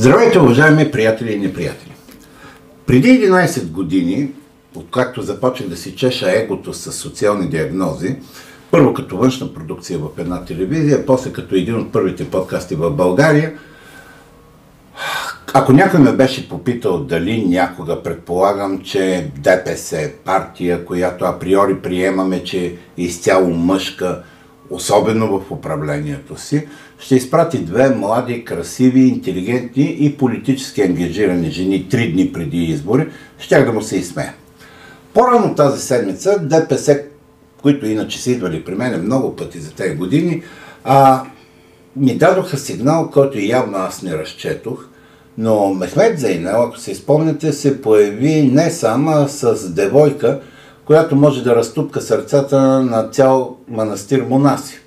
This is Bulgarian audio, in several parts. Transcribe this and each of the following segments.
Здравейте, уважаеми приятели и неприятели! Преди 11 години, откакто започнах да си чеша егото с социални диагнози, първо като външна продукция в една телевизия, после като един от първите подкасти в България, ако някой ме беше попитал дали някога предполагам, че ДПС е партия, която априори приемаме, че е изцяло мъжка, особено в управлението си, ще изпрати две млади, красиви, интелигентни и политически ангажирани жени 3 дни преди избори, щях да му се изсмея. По-рано тази седмица ДПС, които иначе са идвали при мен много пъти за тези години, ми дадоха сигнал, който явно аз не разчетох, но Мехмед Зейнел, ако се спомняте, се появи не само с девойка, която може да разтупка сърцата на цял манастир монаси.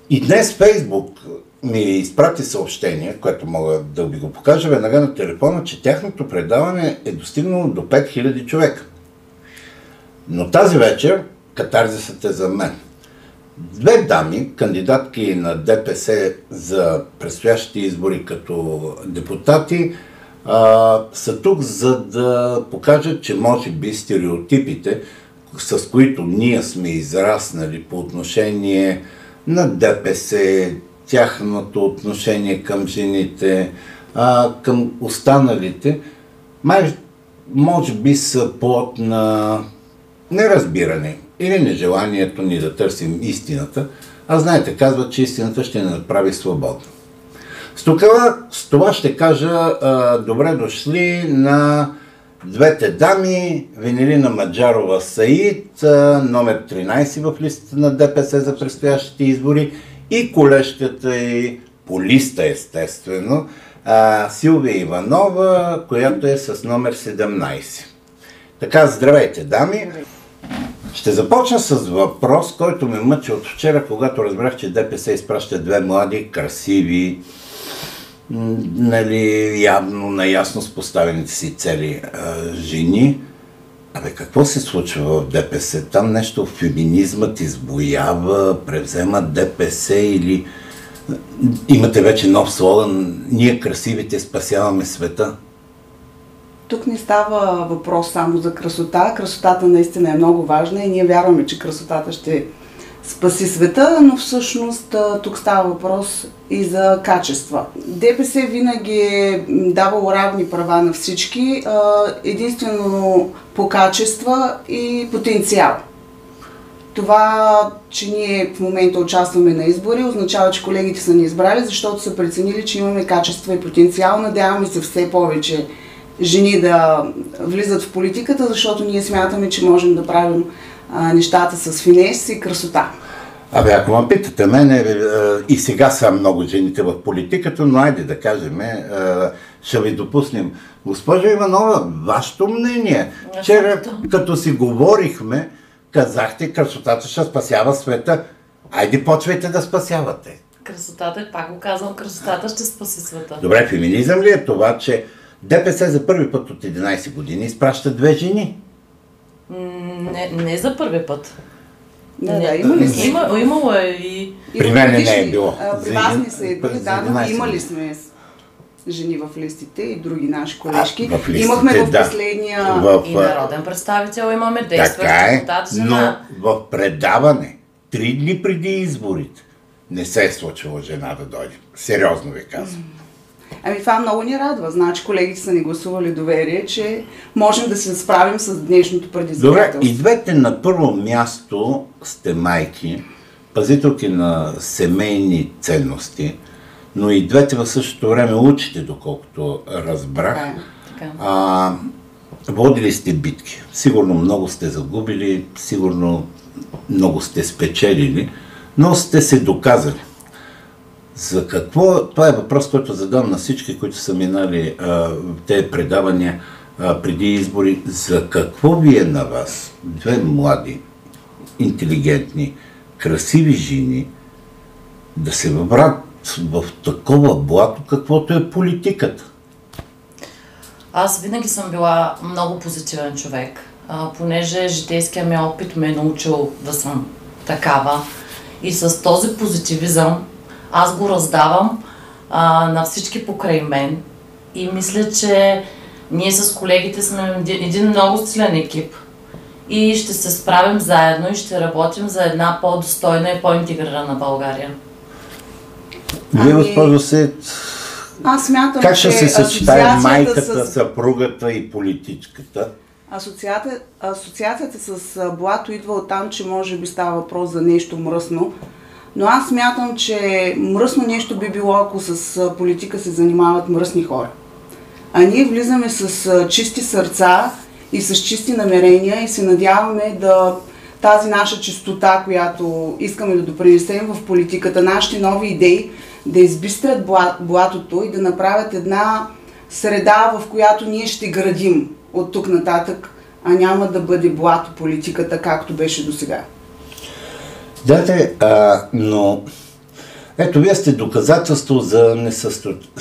И днес Фейсбук ми изпрати съобщение, което мога да ви го покажа веднага на телефона, че тяхното предаване е достигнало до 5000 човека. Но тази вечер катарзисът е за мен. Две дами, кандидатки на ДПС за предстоящите избори като депутати, са тук, за да покажат, че може би стереотипите, с които ние сме израснали по отношение на ДПС, тяхното отношение към жените, към останалите, може би са плод на неразбиране или нежеланието ни да търсим истината, а знаете, казват, че истината ще ни направи свободно. С това ще кажа добре дошли на двете дами, Венелина Маджарова Саид, номер 13 в листата на ДПС за предстоящите избори, и колежката й по листа, естествено, Силвия Иванова, която е с номер 17. Така, здравейте, дами! Ще започна с въпрос, който ме мъчи от вчера, когато разбрах, че ДПС изпраща две млади, красиви, явно наясно с поставените си цели жени. Какво се случва в ДПС? Там нещо феминизмът избоява, превзема ДПС или имате вече нов слоган: ние красивите спасяваме света? Тук не става въпрос само за красота. Красотата наистина е много важна и ние вярваме, че красотата ще спаси света, но всъщност тук става въпрос и за качества. ДПС винаги е давало равни права на всички, единствено по качества и потенциал. Това, че ние в момента участваме на избори, означава, че колегите са ни избрали, защото са преценили, че имаме качества и потенциал. Надяваме се все повече жени да влизат в политиката, защото ние смятаме, че можем да правим нещата с финес и красота. Ако ме питате мене, и сега са много жените в политиката, но айде да кажем, ще ви допуснем. Госпожа Иванова, вашето мнение? Вчера, като си говорихме, казахте, красотата ще спасява света. Айде, почвайте да спасявате. Красотата, пак го казвам, красотата ще спаси света. Добре, феминизъм ли е това, че ДПС за първи път от 11 години изпраща две жени? Не за първи път. Имало е и... При мен не е било. При вас не са едни, но имали сме жени в листите и други наши колежки. Имахме в последния... И народен представител имаме, действащ депутат жена. Но в предаване, 3 дни преди изборите, не се е случило жена да дойде. Сериозно ви казвам. Това много ни радва. Значи колегите са ни гласували доверие, че можем да се справим с днешното предизвикателство. Добре, и двете на първо място сте майки, пазителки на семейни ценности, но и двете в същото време учите, доколкото разбрах. Водили сте битки. Сигурно много сте загубили, сигурно много сте спечелили, но сте се доказали. За какво? Това е въпрос, който задам на всички, които са минали тези предавания преди избори. За какво ви е на вас, две млади, интелигентни, красиви жени, да се въбрат в такова блато, каквото е политиката? Аз винаги съм била много позитивен човек, понеже житейския ми опит ме е научил да съм такава. И с този позитивизъм аз го раздавам на всички покрай мен. И мисля, че ние с колегите сме един много силен екип. И ще се справим заедно и ще работим за една по-достойна и по-интегрирана България. Вие, госпожо Сет, аз смятам, как ще че се съчетае майката, с... съпругата и политичката? Асоциацията с блато идва от там, че може би става въпрос за нещо мръсно. Но аз смятам, че мръсно нещо би било, ако с политика се занимават мръсни хора. А ние влизаме с чисти сърца и с чисти намерения и се надяваме да тази наша чистота, която искаме да допринесем в политиката, нашите нови идеи, да избистрят блатото и да направят една среда, в която ние ще градим от тук нататък, а няма да бъде блато политиката, както беше досега. Но ето, вие сте доказателство за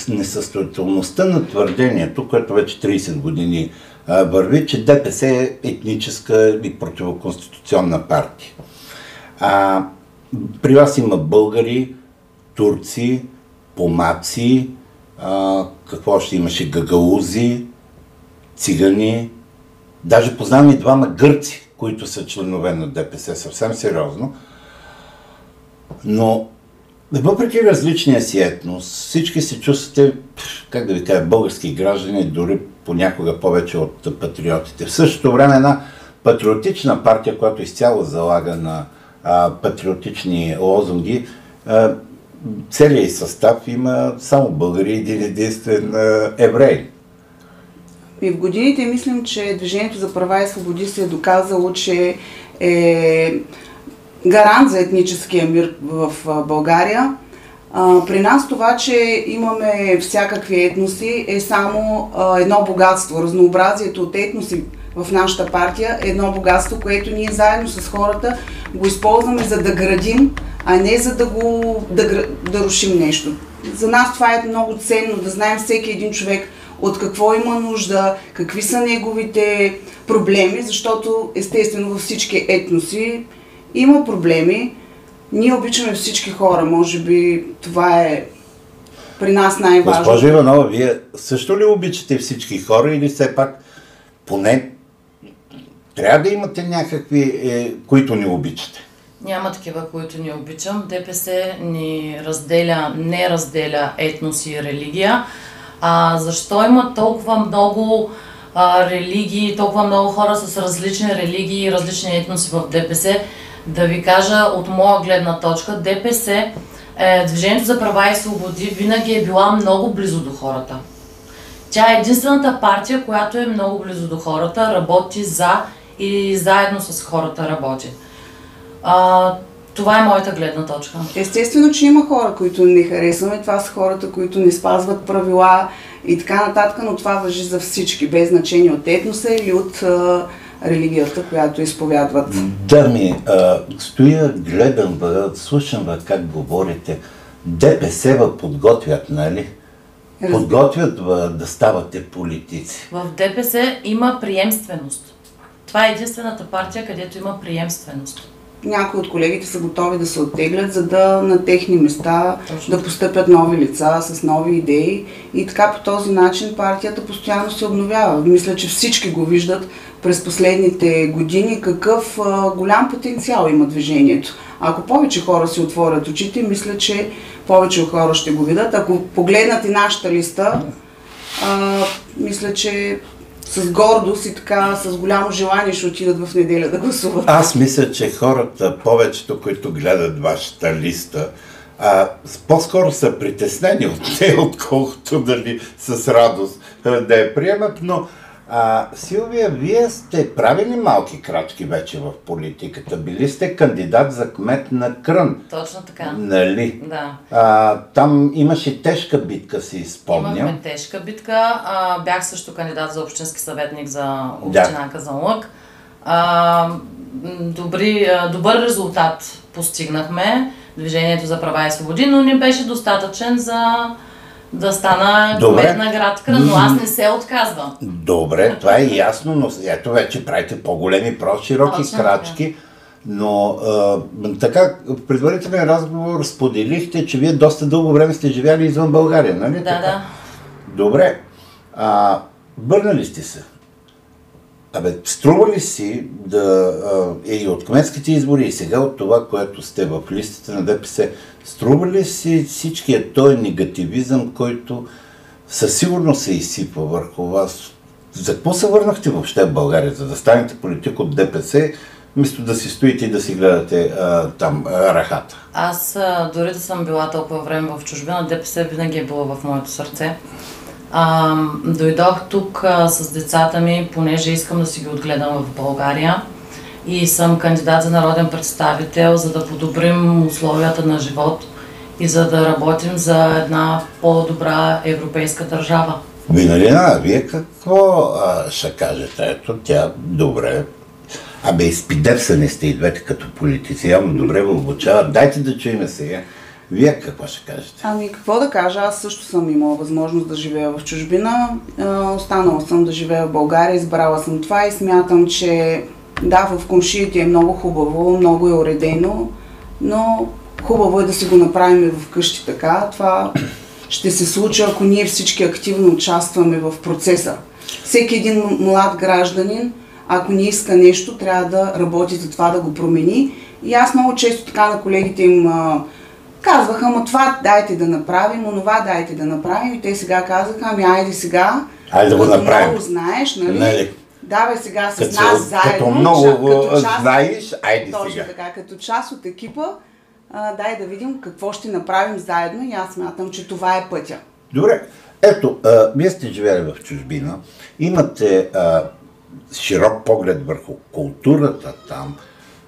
несъстоятелността на твърдението, което вече 30 години върви, че ДПС е етническа и противоконституционна партия. При вас има българи, турци, помаци, какво още имаше, гагаузи, цигани, даже познавам и двама гърци, които са членове на ДПС, съвсем сериозно. Но въпреки различния си етнос, всички се чувствате, как да ви кажа, български граждани, дори понякога повече от патриотите. В същото време една патриотична партия, която изцяло залага на патриотични лозунги, целият състав има само българи, един единствен еврей. И в годините мислим, че Движението за права и свободи се е доказало, че е гарант за етническия мир в България. При нас това, че имаме всякакви етноси, е само едно богатство. Разнообразието от етноси в нашата партия е едно богатство, което ние заедно с хората го използваме, за да градим, а не за да рушим нещо. За нас това е много ценно, да знаем всеки един човек от какво има нужда, какви са неговите проблеми, защото естествено във всички етноси има проблеми. Ние обичаме всички хора, може би това е при нас най-важно. Госпожа Иванова, вие също ли обичате всички хора или все пак поне трябва да имате някакви, които не обичате? Няма такива, които ни обичам. ДПС ни не разделя етнос и религия. Защо има толкова много религии, толкова много хора с различни религии и различни етноси в ДПС? Да ви кажа от моя гледна точка, ДПС, Движението за права и свободи, винаги е била много близо до хората. Тя е единствената партия, която е много близо до хората, работи за и заедно с хората работи. Това е моята гледна точка. Естествено, че има хора, които не харесваме. Това са хората, които не спазват правила и така нататък, но това важи за всички, без значение от етноса или от религията, която изповядват. Дами, стоя, гледам, слушам как говорите. ДПС подготвят, нали? Подготвят да ставате политици. В ДПС има приемственост. Това е единствената партия, където има приемственост. Някои от колегите са готови да се оттеглят, за да на техни места да постъпят нови лица с нови идеи и така по този начин партията постоянно се обновява. Мисля, че всички го виждат през последните години какъв голям потенциал има движението. Ако повече хора си отворят очите, мисля, че повече хора ще го видят. Ако погледнат и нашата листа, мисля, че с гордост и така, с голямо желание ще отидат в неделя да гласуват. Аз мисля, че хората, повечето, които гледат вашата листа, по-скоро са притеснени от нея, отколкото дали с радост да я приемат, но Силвия, вие сте правили малки крачки вече в политиката. Били сте кандидат за кмет на Крън. Точно така. Нали? Да. Там имаше тежка битка, си спомням. Имахме тежка битка. Бях също кандидат за общински съветник за община Казанлък. Добър резултат постигнахме, Движението за права и свободи, но не беше достатъчен за да стана кмет на град Крън, но аз не се отказвам. Добре, това е ясно, но ето вече правите по-големи, по-широки крачки. Но така, в предварителен разговор споделихте, че вие доста дълго време сте живяли извън България, нали? Да, така? да. Добре. Върнали сте се. Струва ли си да и от кметските избори и сега от това, което сте в листите на ДПС, струва ли си всичкият този негативизъм, който със сигурност се изсипва върху вас? За какво се върнахте въобще в България? За да станете политик от ДПС, вместо да си стоите и да си гледате там рахата? Аз дори да съм била толкова време в чужбина, ДПС винаги е било в моето сърце. Дойдох тук с децата ми, понеже искам да си ги отгледам в България и съм кандидат за народен представител, за да подобрим условията на живот и за да работим за една по-добра европейска държава. Виналина, вие какво ще кажете? Ето, тя добре. Изпидепса не сте и двете като политици, явно добре го обучават. Дайте да чуем сега. Вие какво ще кажете? Какво да кажа? Аз също съм имала възможност да живея в чужбина. Останала съм да живея в България, избрала съм това и смятам, че да, в комшиите е много хубаво, много е уредено, но хубаво е да си го направим и вкъщи така. Това ще се случи, ако ние всички активно участваме в процеса. Всеки един млад гражданин, ако не иска нещо, трябва да работи за това да го промени. И аз много често така на колегите им казваха, ама това дайте да направим, онова дайте да направим. И те сега казаха, айде сега, айде да го направим. Много знаеш, нали? Нали? Давай сега с нас заедно. Като много знаеш, айде точно сега. Така, като част от екипа, дай да видим какво ще направим заедно и аз смятам, че това е пътя. Добре, ето, вие сте живели в чужбина, имате широк поглед върху културата там.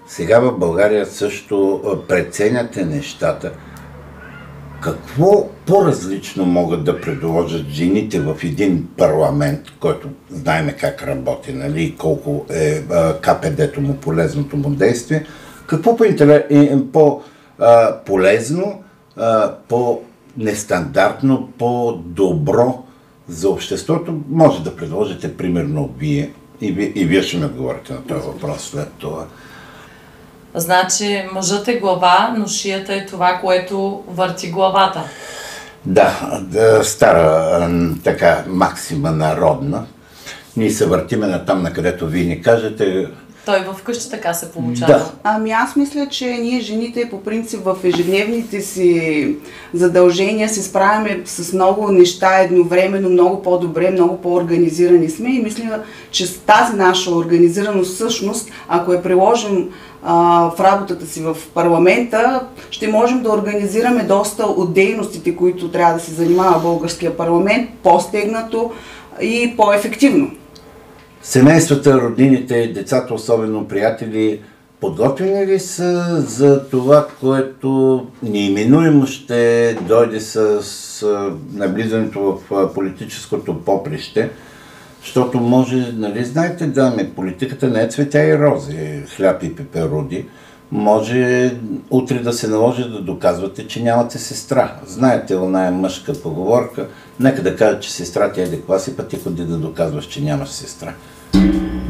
Сега в България също преценяте нещата. Какво по-различно могат да предложат жените в един парламент, който знаем как работи, нали, и колко е КПД-то му, полезното му действие? Какво по-полезно, по-нестандартно, по-добро за обществото може да предложите, примерно, вие? И вие ще ми отговорите на този въпрос след това. Значи, мъжът е глава, но шията е това, което върти главата. Да, стара така максима народна. Ние се въртиме на там, на където вие ни кажете. Той вкъщи така се получава. Да. Аз мисля, че ние жените по принцип в ежедневните си задължения се справяме с много неща едновременно, много по-добре, много по-организирани сме и мисля, че с тази наша организираност всъщност, ако я приложим в работата си в парламента, ще можем да организираме доста от дейностите, които трябва да се занимава българския парламент, по-стегнато и по-ефективно. Семействата, роднините, децата, особено приятели, подготвени ли са за това, което неименуемо ще дойде с наблизането в политическото поприще? Защото може, нали знаете, дами, политиката не е цветя и рози, хляб и пеперуди. Може утре да се наложи да доказвате, че нямате сестра. Знаете, оная мъжка поговорка, нека да кажа, че сестра ти е деква си, пък ти ходи да доказваш, че нямаш сестра.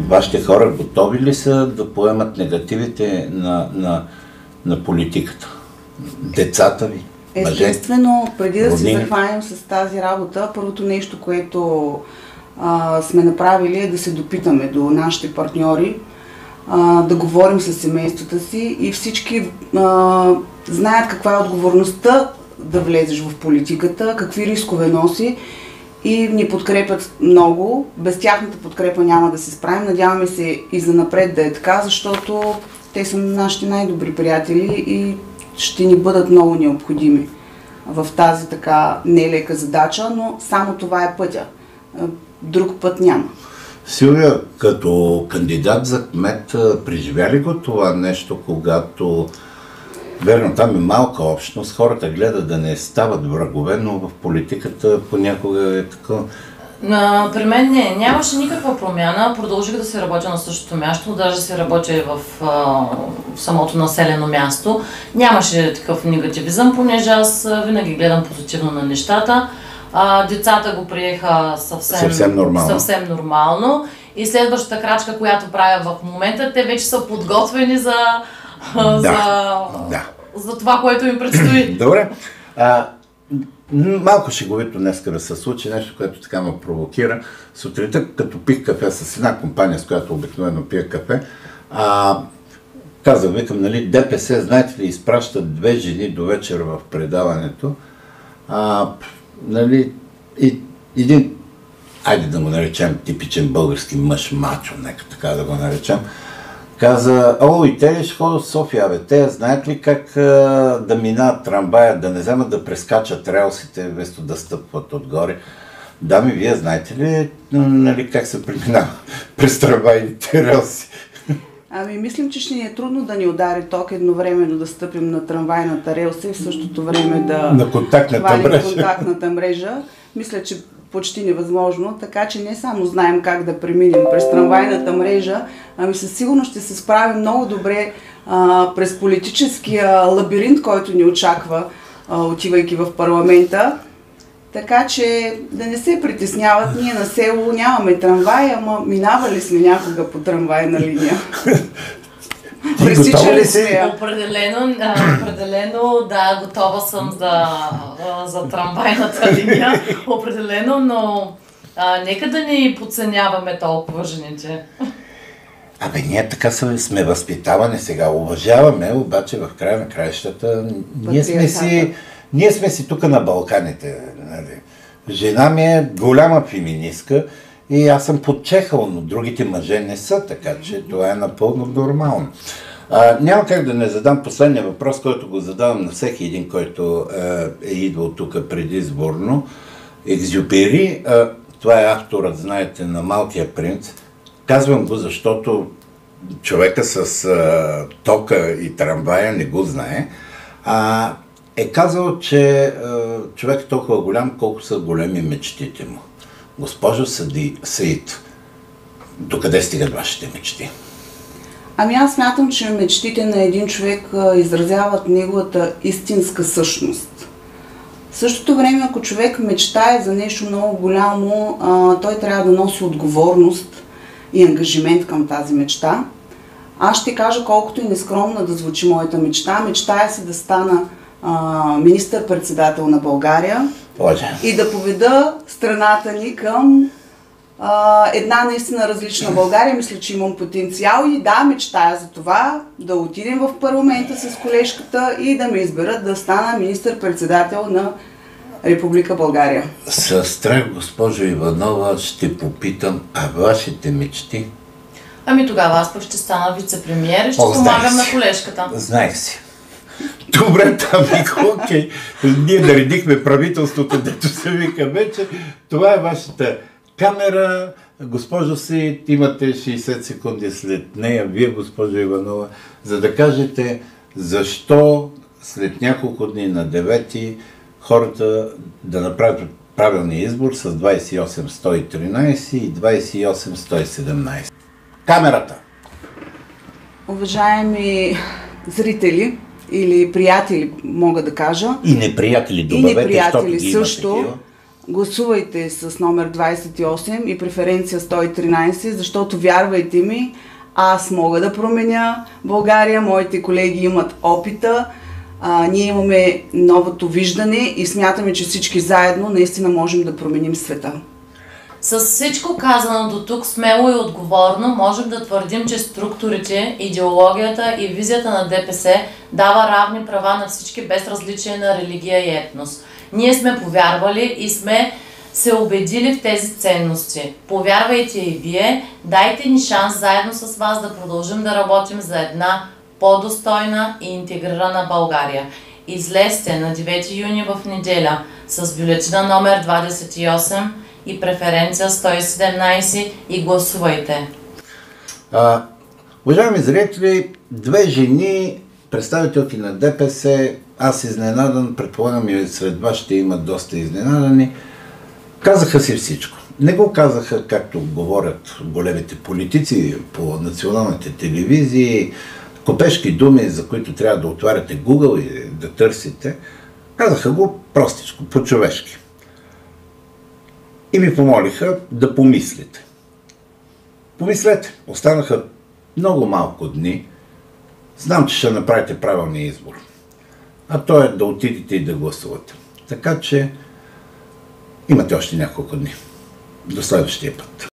Вашите хора готови ли са да поемат негативите на политиката? Децата ви? Естествено, преди да се захванем с тази работа, първото нещо, което сме направили е да се допитаме до нашите партньори, да говорим с семействата си и всички знаят каква е отговорността да влезеш в политиката, какви рискове носи и ни подкрепят много. Без тяхната подкрепа няма да се справим. Надяваме се и занапред да е така, защото те са нашите най-добри приятели и ще ни бъдат много необходими в тази така нелека задача, но само това е пътя. Друг път няма. Силвия, като кандидат за кмет, преживя ли го това нещо, когато, верно, там е малка общност, хората гледат да не стават врагове, но в политиката понякога е така? При мен нямаше никаква промяна, продължих да се работя на същото място, даже се работя в самото населено място. Нямаше такъв негативизъм, понеже аз винаги гледам позитивно на нещата. Децата го приеха съвсем нормално и следващата крачка, която правя в момента, те вече са подготвени за това, което им предстои. Добре. Малко шеговито днеска да се случи, нещо, което така ме провокира. Сутринта, като пих кафе с една компания, с която обикновено пия кафе, казах, викам, нали, ДПС, знаете ли, изпращат 2 жени до вечер в предаването. Нали, и един, айде да го наречем типичен български мъж, мачо, нека така да го наречем, каза, и те ли ще ходят в София, те знаят ли как да минават трамвая, да не вземат да прескачат релсите, вместо да стъпват отгоре. Дами, вие знаете ли, нали, как се преминава през трамвайните релси? Мислим, че ще ни е трудно да ни удари ток едновременно да стъпим на трамвайната релса и в същото време да на контактната мрежа. Мисля, че почти невъзможно, така че не само знаем как да преминем през трамвайната мрежа, със сигурност ще се справим много добре през политическия лабиринт, който ни очаква, отивайки в парламента. Така че да не се притесняват, ние на село нямаме трамвай, ама минавали сме някога по трамвайна линия. Пресичали си? Определено, да, готова съм за трамвайната линия, определено, но нека да ни подценяваме толкова жените. Ние така сме възпитавани сега, уважаваме, обаче в края на краищата ние сме си тук на Балканите. Нали. Жена ми е голяма феминистка и аз съм подчехал, но другите мъже не са, така че това е напълно нормално. Няма как да не задам последния въпрос, който го задавам на всеки един, който е идвал тук предизборно. Екзюпери, това е авторът, знаете, на Малкия принц. Казвам го, защото човека с тока и трамвая не го знае. Е казал, че човек е толкова голям, колко са големи мечтите му. Госпожо Саид, докъде стигат вашите мечти? Аз смятам, че мечтите на един човек изразяват неговата истинска същност. В същото време, ако човек мечтае за нещо много голямо, той трябва да носи отговорност и ангажимент към тази мечта. Аз ще кажа, колкото и нескромна да звучи моята мечта, мечтая се да стана министър-председател на България и да поведа страната ни към една наистина различна България. Мисля, че имам потенциал и да, мечтая за това да отидем в парламента с колежката и да ме изберат да стана министър-председател на Република България. С страх, госпожо Иванова, ще попитам, вашите мечти? Тогава аз пък ще стана вице-премиер и ще помагам на колежката. Знаех си. Добре, окей. Ние наредихме правителството, дето се вика вече. Това е вашата камера. Госпожо Саид, имате 60 секунди след нея, вие, госпожо Иванова, за да кажете защо след няколко дни на 9-ти хората да направят правилния избор с 28-113 и 28-117. Камерата! Уважаеми зрители или приятели, мога да кажа. И неприятели, добавете, защото ги има такива. Гласувайте с номер 28 и преференция 113, защото вярвайте ми, аз мога да променя България, моите колеги имат опита, ние имаме новото виждане и смятаме, че всички заедно наистина можем да променим света. С всичко казано до тук, смело и отговорно, можем да твърдим, че структурите, идеологията и визията на ДПС дава равни права на всички без различие на религия и етнос. Ние сме повярвали и сме се убедили в тези ценности. Повярвайте и вие, дайте ни шанс заедно с вас да продължим да работим за една по-достойна и интегрирана България. Излезте на 9 юни в неделя с бюлетина номер 28 и преференция 117 и гласувайте. Уважаеми зрители, 2 жени, представителки на ДПС, аз изненадан, предполагам и сред вас ще имат доста изненадани, казаха си всичко. Не го казаха, както говорят големите политици по националните телевизии, копешки думи, за които трябва да отваряте Google и да търсите. Казаха го простичко, по-човешки. И ми помолиха да помислите. Помислете, останаха много малко дни. Знам, че ще направите правилния избор. А то е да отидете и да гласувате. Така че имате още няколко дни. До следващия път.